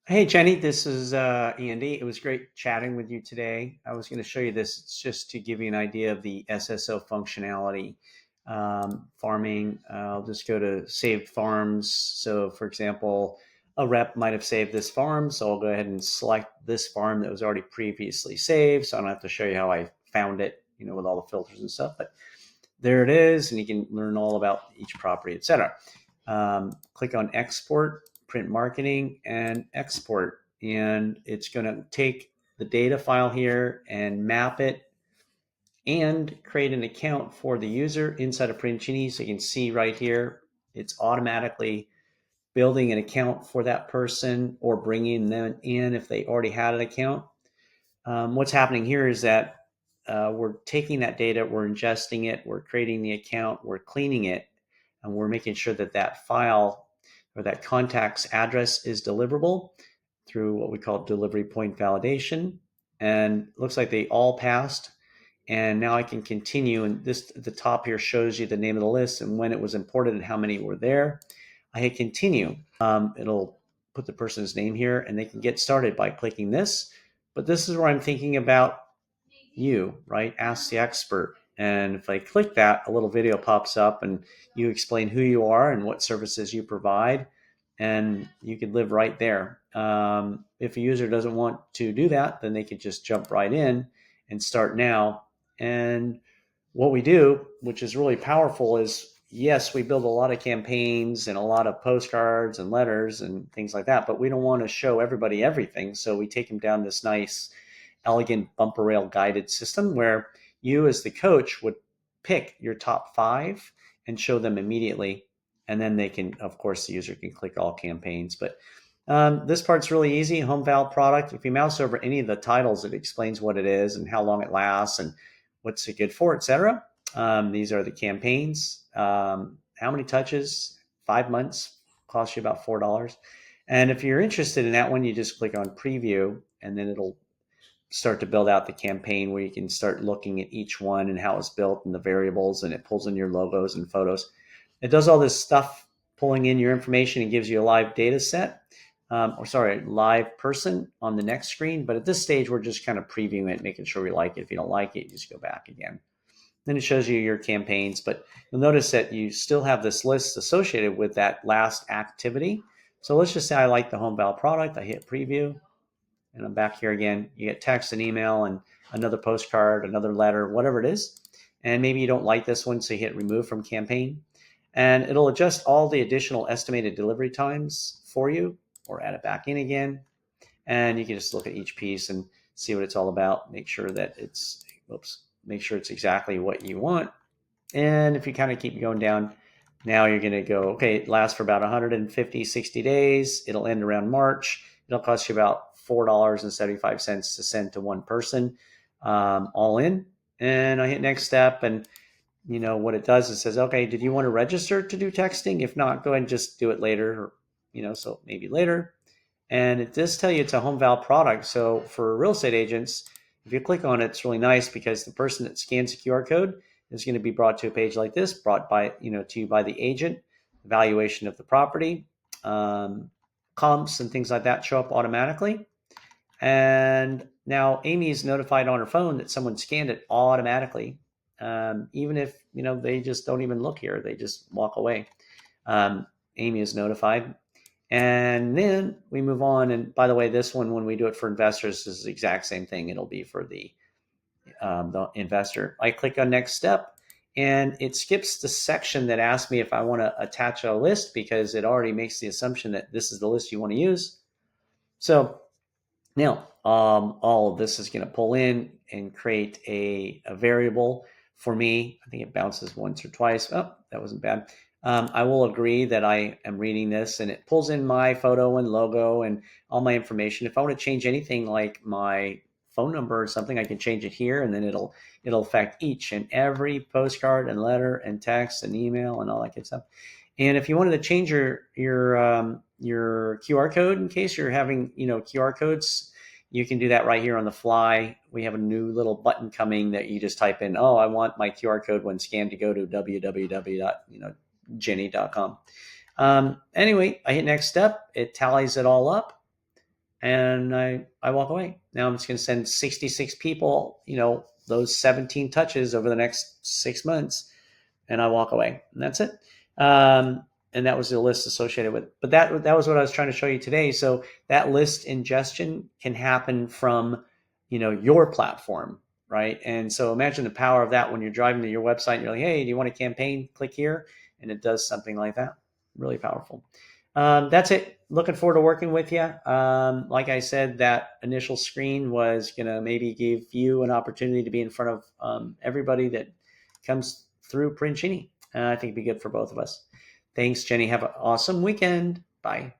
Hey Jenny, this is Andy. It was great chatting with you today. I was going to show you this. It's just to give you an idea of the SSO functionality. Farming, I'll just go to saved farms. So for example, a rep might have saved this farm. So I'll go ahead and select this farm that was already previously saved. So I don't have to show you how I found it, with all the filters and stuff. But there it is, and you can learn all about each property, etc. Click on export, print marketing, and export. And it's going to take the data file here and map it and create an account for the user inside of PRINTgenie. So you can see right here, it's automatically building an account for that person or bringing them in if they already had an account. What's happening here is that we're taking that data, we're ingesting it, we're creating the account, we're cleaning it, and we're making sure that that file or that contact's address is deliverable through what we call delivery point validation. And it looks like they all passed. And now I can continue. And this at the top here shows you the name of the list and when it was imported and how many were there. I hit continue. It'll put the person's name here and they can get started by clicking this. But this is where I'm thinking about you, right? Ask the expert. And if I click that, a little video pops up and you explain who you are and what services you provide. And you could live right there. If a user doesn't want to do that, then they could just jump right in and start now. And what we do, which is really powerful, is yes, we build a lot of campaigns and a lot of postcards and letters and things like that, but we don't want to show everybody everything. So we take them down this nice, elegant bumper rail guided system where you, as the coach, would pick your top 5 and show them immediately. And then they can, of course, the user can click all campaigns. But this part's really easy. Home valve product. If you mouse over any of the titles, it explains what it is and how long it lasts and what's it good for, etc. These are the campaigns. How many touches? 5 months. Costs you about $4. And if you're interested in that one, you just click on preview and then it'll start to build out the campaign where you can start looking at each one and how it's built and the variables, and it pulls in your logos and photos. It does all this stuff, pulling in your information and gives you a live data set, live person on the next screen. But at this stage, we're just kind of previewing it, making sure we like it. If you don't like it, you just go back again. Then it shows you your campaigns, but you'll notice that you still have this list associated with that last activity. So let's just say I like the home valve product. I hit preview and I'm back here again. You get text and email and another postcard, another letter, whatever it is. And maybe you don't like this one, so you hit remove from campaign. And it'll adjust all the additional estimated delivery times for you or add it back in again. And you can just look at each piece and see what it's all about. Make sure that make sure it's exactly what you want. And if you kind of keep going down, now you're going to go, okay, it lasts for about 150, 60 days. It'll end around March. It'll cost you about $4.75 to send to one person, all in. And I hit next step. And what it does is says, okay, did you want to register to do texting? If not, go ahead and just do it later, so maybe later. And it does tell you it's a home valve product. So for real estate agents, if you click on it, it's really nice because the person that scans the QR code is going to be brought to a page like this, brought by, to you by the agent, evaluation of the property, comps and things like that show up automatically. And now Amy is notified on her phone that someone scanned it automatically. Even if, they just don't even look here, they just walk away. Amy is notified. And then we move on. And by the way, this one, when we do it for investors, is the exact same thing. It'll be for the investor. I click on next step and it skips the section that asks me if I want to attach a list because it already makes the assumption that this is the list you want to use. So now all of this is going to pull in and create a variable for me. I think it bounces once or twice. Oh, that wasn't bad. I will agree that I am reading this and it pulls in my photo and logo and all my information. If I want to change anything like my phone number or something, I can change it here and then it'll affect each and every postcard and letter and text and email and all that good stuff. And if you wanted to change your QR code in case you're having, QR codes, you can do that right here on the fly. We have a new little button coming that you just type in, oh, I want my QR code when scanned to go to www.jenny.com. Anyway, I hit next step. It tallies it all up. and I walk away. Now I'm just going to send 66 people, those 17 touches over the next 6 months, and I walk away, and that's it. And that was the list associated with it. But that was what I was trying to show you today. So that list ingestion can happen from, your platform, right? And so imagine the power of that when you're driving to your website and you're like, hey, do you want a campaign? Click here, and it does something like that. Really powerful. That's it. Looking forward to working with you. Like I said, that initial screen was going to maybe give you an opportunity to be in front of everybody that comes through PRINTgenie. I think it'd be good for both of us. Thanks, Jenny. Have an awesome weekend. Bye.